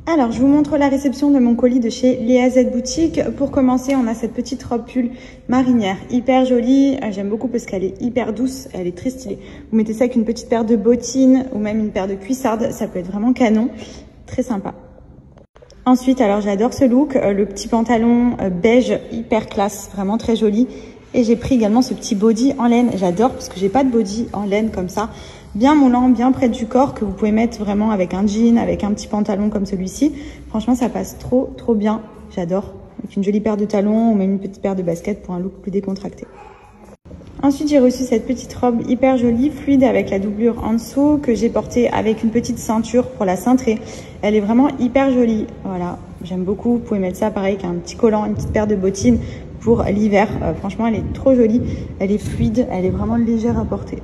Alors, je vous montre la réception de mon colis de chez Léa Z Boutique. Pour commencer, on a cette petite robe pull marinière, hyper jolie. J'aime beaucoup parce qu'elle est hyper douce, elle est très stylée. Vous mettez ça avec une petite paire de bottines ou même une paire de cuissardes, ça peut être vraiment canon, très sympa. Ensuite, alors j'adore ce look, le petit pantalon beige, hyper classe, vraiment très joli. Et j'ai pris également ce petit body en laine, j'adore parce que j'ai pas de body en laine comme ça. Bien moulant, bien près du corps, que vous pouvez mettre vraiment avec un jean, avec un petit pantalon comme celui-ci. Franchement, ça passe trop bien. J'adore. Avec une jolie paire de talons ou même une petite paire de baskets pour un look plus décontracté. Ensuite, j'ai reçu cette petite robe hyper jolie, fluide avec la doublure en dessous, que j'ai portée avec une petite ceinture pour la cintrer. Elle est vraiment hyper jolie. Voilà, j'aime beaucoup. Vous pouvez mettre ça pareil avec un petit collant, une petite paire de bottines pour l'hiver. Franchement, elle est trop jolie. Elle est fluide, elle est vraiment légère à porter.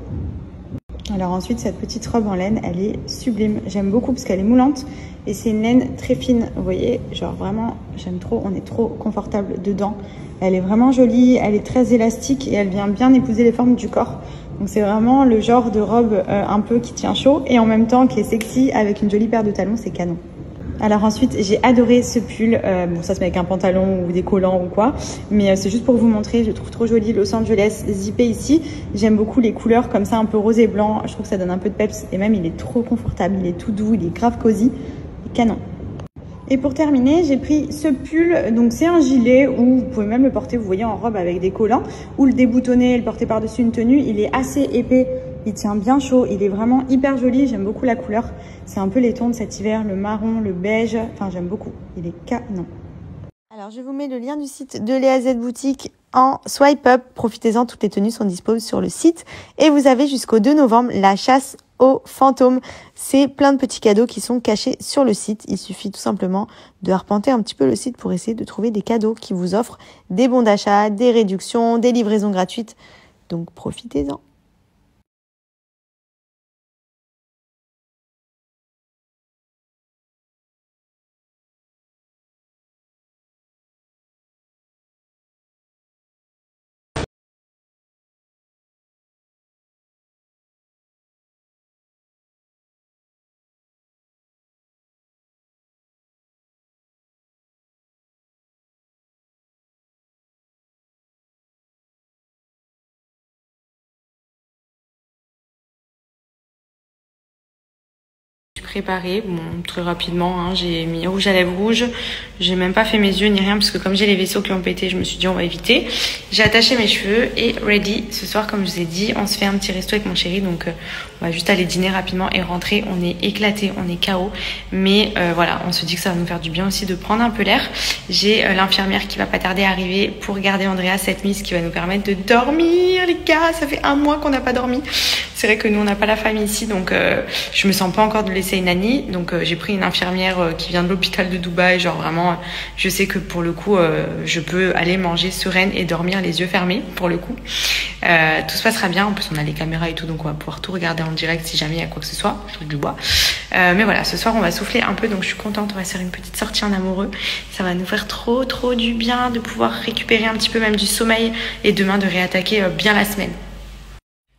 Alors ensuite, cette petite robe en laine, elle est sublime. J'aime beaucoup parce qu'elle est moulante et c'est une laine très fine. Vous voyez, genre vraiment, j'aime trop. On est trop confortable dedans. Elle est vraiment jolie, elle est très élastique et elle vient bien épouser les formes du corps. Donc c'est vraiment le genre de robe un peu qui tient chaud et en même temps qui est sexy avec une jolie paire de talons, c'est canon. Alors ensuite, j'ai adoré ce pull. Bon, ça se met avec un pantalon ou des collants ou quoi. Mais c'est juste pour vous montrer. Je le trouve trop joli. Los Angeles, zippé ici. J'aime beaucoup les couleurs comme ça, un peu rose et blanc. Je trouve que ça donne un peu de peps. Et même, il est trop confortable. Il est tout doux. Il est grave cosy. Il est canon. Et pour terminer, j'ai pris ce pull. Donc c'est un gilet où vous pouvez même le porter, vous voyez, en robe avec des collants. Ou le déboutonner et le porter par-dessus une tenue. Il est assez épais. Il tient bien chaud, il est vraiment hyper joli, j'aime beaucoup la couleur. C'est un peu les tons de cet hiver, le marron, le beige, enfin j'aime beaucoup, il est canon. Alors je vous mets le lien du site de Léa Z Boutique en swipe up, profitez-en, toutes les tenues sont disponibles sur le site. Et vous avez jusqu'au 2 novembre la chasse aux fantômes. C'est plein de petits cadeaux qui sont cachés sur le site. Il suffit tout simplement de arpenter un petit peu le site pour essayer de trouver des cadeaux qui vous offrent des bons d'achat, des réductions, des livraisons gratuites. Donc profitez-en. Préparée, bon, très rapidement, hein. J'ai mis rouge à lèvres rouge, j'ai même pas fait mes yeux ni rien parce que comme j'ai les vaisseaux qui ont pété, je me suis dit on va éviter. J'ai attaché mes cheveux et ready. Ce soir, comme je vous ai dit, on se fait un petit resto avec mon chéri, donc on va juste aller dîner rapidement et rentrer. On est éclaté, on est KO, mais voilà, on se dit que ça va nous faire du bien aussi de prendre un peu l'air. J'ai l'infirmière qui va pas tarder à arriver pour garder Andrea cette nuit, ce qui va nous permettre de dormir, les gars. Ça fait un mois qu'on n'a pas dormi. C'est vrai que nous on n'a pas la famille ici, donc je me sens pas encore de laisser une nanny, donc j'ai pris une infirmière qui vient de l'hôpital de Dubaï, genre vraiment je sais que pour le coup je peux aller manger sereine et dormir les yeux fermés pour le coup. Tout se passera bien, en plus on a les caméras et tout, donc on va pouvoir tout regarder en direct si jamais il y a quoi que ce soit, je touche du bois. Mais voilà, ce soir on va souffler un peu, donc je suis contente, on va faire une petite sortie en amoureux. Ça va nous faire trop du bien de pouvoir récupérer un petit peu même du sommeil et demain de réattaquer bien la semaine.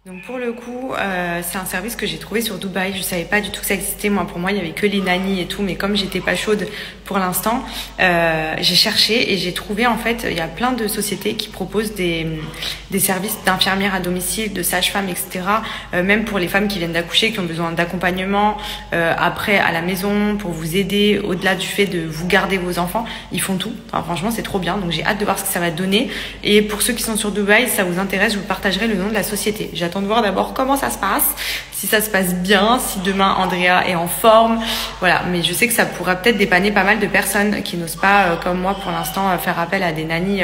Donc pour le coup, c'est un service que j'ai trouvé sur Dubaï. Je savais pas du tout que ça existait. Moi, pour moi, il y avait que les nannies et tout. Mais comme j'étais pas chaude pour l'instant, j'ai cherché et j'ai trouvé, en fait, il y a plein de sociétés qui proposent des services d'infirmières à domicile, de sages-femmes, etc. Même pour les femmes qui viennent d'accoucher, qui ont besoin d'accompagnement après à la maison, pour vous aider au-delà du fait de vous garder vos enfants. Ils font tout. Enfin, franchement, c'est trop bien. Donc j'ai hâte de voir ce que ça va donner. Et pour ceux qui sont sur Dubaï, si ça vous intéresse, je vous partagerai le nom de la société. J'attends de voir d'abord comment ça se passe, si ça se passe bien, si demain Andrea est en forme, voilà. Mais je sais que ça pourra peut-être dépanner pas mal de personnes qui n'osent pas, comme moi pour l'instant, faire appel à des nannies,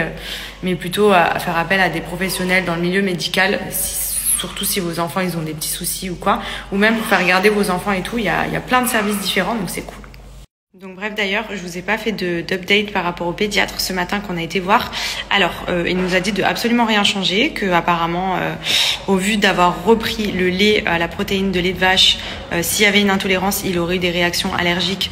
mais plutôt à faire appel à des professionnels dans le milieu médical, surtout si vos enfants ils ont des petits soucis ou quoi, ou même pour faire garder vos enfants et tout. Il y a plein de services différents, donc c'est cool. Donc bref, d'ailleurs, je vous ai pas fait d'update par rapport au pédiatre ce matin qu'on a été voir. Alors, il nous a dit de absolument rien changer, que apparemment, au vu d'avoir repris le lait à la protéine de lait de vache, s'il y avait une intolérance, il aurait eu des réactions allergiques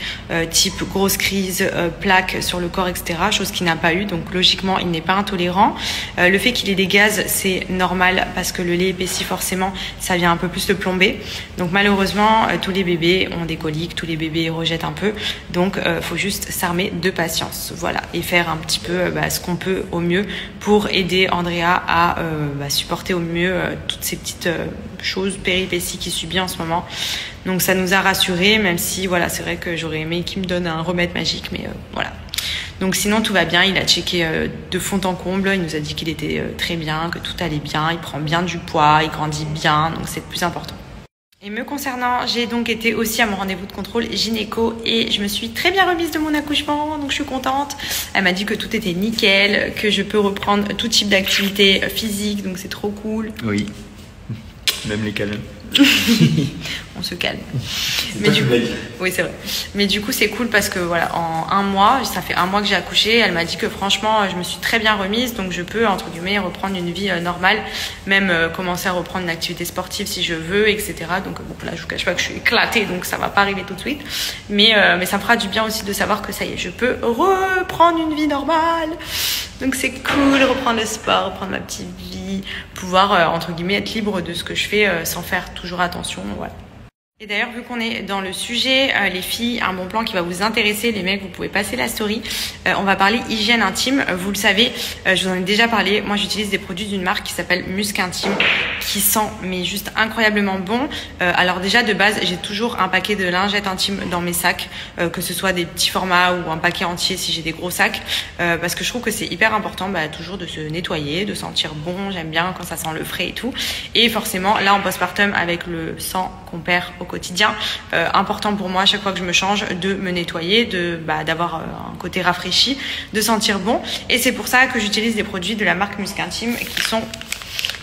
type grosse crise, plaques sur le corps, etc. Chose qu'il n'a pas eu, donc logiquement, il n'est pas intolérant. Le fait qu'il ait des gaz, c'est normal parce que le lait épaissit forcément, ça vient un peu plus le plomber. Donc malheureusement, tous les bébés ont des coliques, tous les bébés rejettent un peu. Donc faut juste s'armer de patience, voilà, et faire un petit peu ce qu'on peut au mieux pour aider Andrea à supporter au mieux toutes ces petites choses, péripéties qu'il subit en ce moment. Donc ça nous a rassurés, même si voilà, c'est vrai que j'aurais aimé qu'il me donne un remède magique, mais voilà. Donc sinon tout va bien, il a checké de fond en comble, il nous a dit qu'il était très bien, que tout allait bien, il prend bien du poids, il grandit bien, donc c'est le plus important. Et me concernant, j'ai donc été aussi à mon rendez-vous de contrôle gynéco et je me suis très bien remise de mon accouchement, donc je suis contente. Elle m'a dit que tout était nickel, que je peux reprendre tout type d'activité physique, donc c'est trop cool. Oui, même les câlins. On se calme. Mais du coup, oui, c'est vrai. Mais du coup, c'est cool parce que voilà, en un mois, ça fait un mois que j'ai accouché. Elle m'a dit que franchement, je me suis très bien remise, donc je peux entre guillemets reprendre une vie normale, même commencer à reprendre une activité sportive si je veux, etc. Donc bon, là, je vous cache pas que je suis éclatée, donc ça va pas arriver tout de suite. Mais ça me fera du bien aussi de savoir que ça y est, je peux reprendre une vie normale. Donc c'est cool, reprendre le sport, reprendre ma petite vie, pouvoir entre guillemets être libre de ce que je fais sans faire toujours attention, voilà. Et d'ailleurs, vu qu'on est dans le sujet, les filles, un bon plan qui va vous intéresser, les mecs, vous pouvez passer la story. On va parler hygiène intime. Vous le savez, je vous en ai déjà parlé. Moi, j'utilise des produits d'une marque qui s'appelle Musc Intime, qui sent mais juste incroyablement bon. Alors déjà, de base, j'ai toujours un paquet de lingettes intimes dans mes sacs, que ce soit des petits formats ou un paquet entier si j'ai des gros sacs, parce que je trouve que c'est hyper important toujours de se nettoyer, de sentir bon. J'aime bien quand ça sent le frais et tout. Et forcément, là, en postpartum, avec le sang qu'on perd au quotidien, important pour moi à chaque fois que je me change de me nettoyer, d'avoir un côté rafraîchi, de sentir bon. Et c'est pour ça que j'utilise des produits de la marque Musc Intime qui sont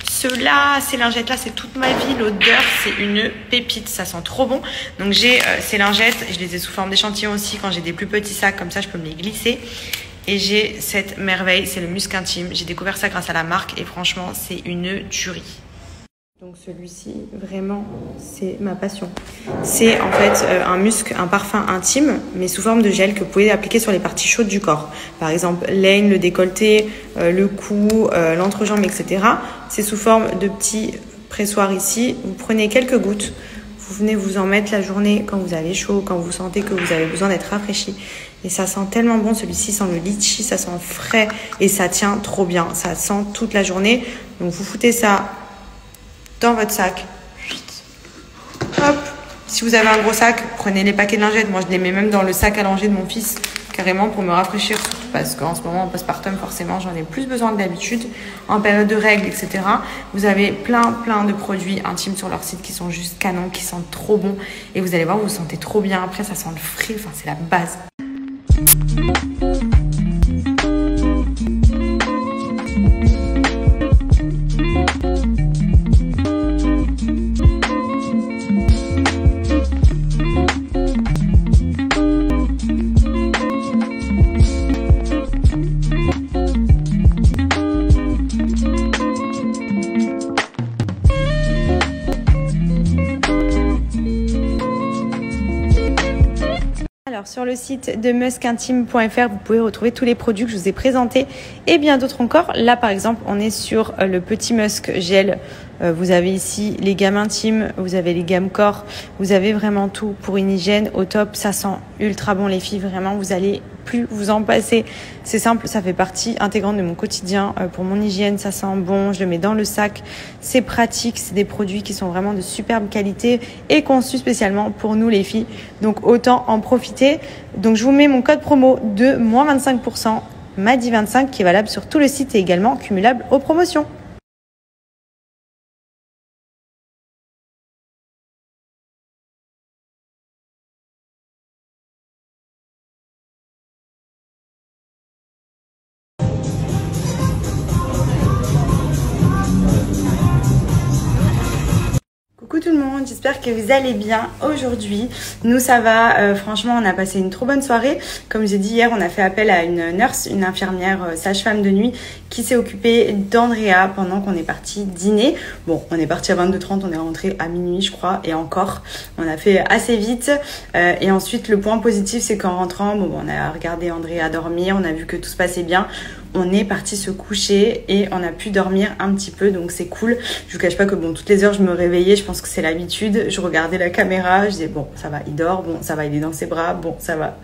ceux-là, ces lingettes-là, c'est toute ma vie. L'odeur, c'est une pépite, ça sent trop bon. Donc j'ai ces lingettes, je les ai sous forme d'échantillon aussi quand j'ai des plus petits sacs, comme ça je peux me les glisser. Et j'ai cette merveille, c'est le Musc Intime. J'ai découvert ça grâce à la marque et franchement, c'est une tuerie. Donc celui-ci, vraiment, c'est ma passion. C'est en fait un musc, un parfum intime, mais sous forme de gel que vous pouvez appliquer sur les parties chaudes du corps. Par exemple, l'aine, le décolleté, le cou, l'entrejambe, etc. C'est sous forme de petits pressoirs ici. Vous prenez quelques gouttes, vous venez vous en mettre la journée quand vous avez chaud, quand vous sentez que vous avez besoin d'être rafraîchi. Et ça sent tellement bon, celui-ci sent le litchi, ça sent frais et ça tient trop bien. Ça sent toute la journée. Donc vous foutez ça dans votre sac. Hop. Si vous avez un gros sac, prenez les paquets de lingettes. Moi, je les mets même dans le sac à langer de mon fils, carrément pour me rafraîchir, surtout parce qu'en ce moment, en postpartum, forcément, j'en ai plus besoin que d'habitude. En période de règles, etc. Vous avez plein de produits intimes sur leur site qui sont juste canons, qui sentent trop bon. Et vous allez voir, vous vous sentez trop bien. Après, ça sent le frais. Enfin, c'est la base. Alors sur le site de muscintime.fr, vous pouvez retrouver tous les produits que je vous ai présentés et bien d'autres encore. Là par exemple, on est sur le petit musc gel. Vous avez ici les gammes intimes, vous avez les gammes corps, vous avez vraiment tout pour une hygiène au top. Ça sent ultra bon les filles, vraiment vous allez plus vous en passer. C'est simple, ça fait partie intégrante de mon quotidien pour mon hygiène. Ça sent bon, je le mets dans le sac, c'est pratique, c'est des produits qui sont vraiment de superbe qualité et conçus spécialement pour nous les filles. Donc autant en profiter. Donc je vous mets mon code promo de moins 25%, MADI25 qui est valable sur tout le site et également cumulable aux promotions. Coucou tout le monde, j'espère que vous allez bien aujourd'hui. Nous ça va, franchement on a passé une trop bonne soirée. Comme je vous ai dit hier, on a fait appel à une nurse, une infirmière sage-femme de nuit qui s'est occupée d'Andrea pendant qu'on est parti dîner. Bon, on est parti à 22h30, on est rentré à minuit je crois et encore. On a fait assez vite et ensuite le point positif c'est qu'en rentrant, on a regardé Andrea dormir, on a vu que tout se passait bien. on est parti se coucher et on a pu dormir un petit peu, donc c'est cool. Je vous cache pas que bon, toutes les heures je me réveillais, je pense que c'est l'habitude, je regardais la caméra, je disais bon ça va, il dort, bon ça va, il est dans ses bras, bon ça va.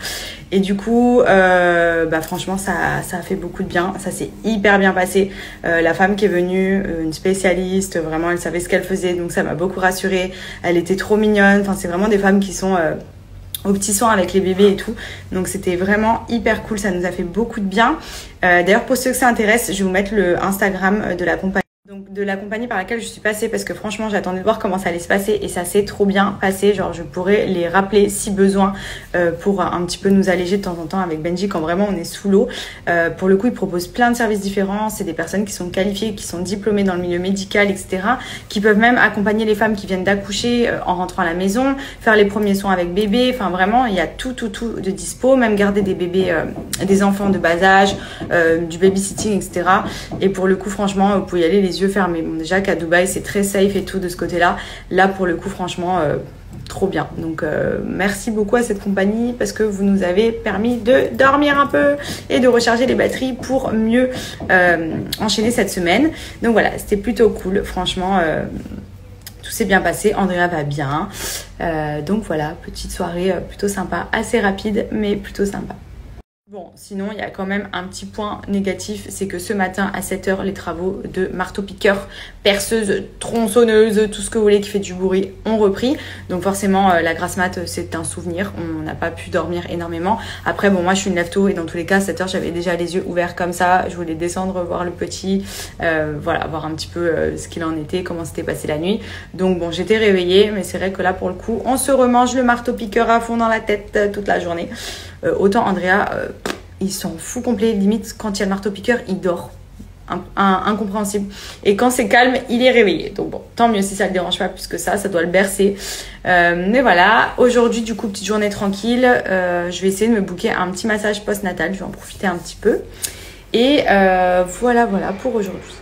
Et du coup franchement ça a fait beaucoup de bien, ça s'est hyper bien passé. La femme qui est venue, une spécialiste, vraiment elle savait ce qu'elle faisait, donc ça m'a beaucoup rassurée. Elle était trop mignonne, enfin c'est vraiment des femmes qui sont aux petits soins avec les bébés et tout, donc c'était vraiment hyper cool, ça nous a fait beaucoup de bien. D'ailleurs pour ceux que ça intéresse, je vais vous mettre le Instagram de la compagnie. Donc de la compagnie par laquelle je suis passée, parce que franchement j'attendais de voir comment ça allait se passer et ça s'est trop bien passé. Genre je pourrais les rappeler si besoin pour un petit peu nous alléger de temps en temps avec Benji quand vraiment on est sous l'eau. Pour le coup ils proposent plein de services différents, c'est des personnes qui sont qualifiées, qui sont diplômées dans le milieu médical, etc. Qui peuvent même accompagner les femmes qui viennent d'accoucher en rentrant à la maison, faire les premiers soins avec bébé, enfin vraiment il y a tout de dispo, même garder des bébés, des enfants de bas âge, du babysitting, etc. Et pour le coup franchement vous pouvez y aller les yeux fermés. Bon, déjà qu'à Dubaï c'est très safe et tout de ce côté là pour le coup franchement trop bien. Donc merci beaucoup à cette compagnie parce que vous nous avez permis de dormir un peu et de recharger les batteries pour mieux enchaîner cette semaine. Donc voilà, c'était plutôt cool franchement. Tout s'est bien passé, Andrea va bien, donc voilà, petite soirée plutôt sympa, assez rapide mais plutôt sympa. Bon, sinon, il y a quand même un petit point négatif, c'est que ce matin, à 7 h, les travaux de marteau-piqueur, perceuse, tronçonneuse, tout ce que vous voulez qui fait du bruit, ont repris. Donc forcément, la grasse mat, c'est un souvenir. On n'a pas pu dormir énormément. Après, bon, moi, je suis une lève-tôt et dans tous les cas, à 7 h, j'avais déjà les yeux ouverts comme ça. Je voulais descendre, voir le petit, voilà, voir un petit peu ce qu'il en était, comment s'était passé la nuit. Donc bon, j'étais réveillée, mais c'est vrai que là, pour le coup, on se remange le marteau-piqueur à fond dans la tête toute la journée. Autant Andrea, il s'en fout complet, limite quand il y a le marteau-piqueur, il dort. Incompréhensible. Et quand c'est calme, il est réveillé. Donc bon, tant mieux si ça le dérange pas plus que ça doit le bercer. Mais voilà, aujourd'hui du coup, petite journée tranquille. Je vais essayer de me booker un petit massage post-natal, je vais en profiter un petit peu. Et voilà pour aujourd'hui.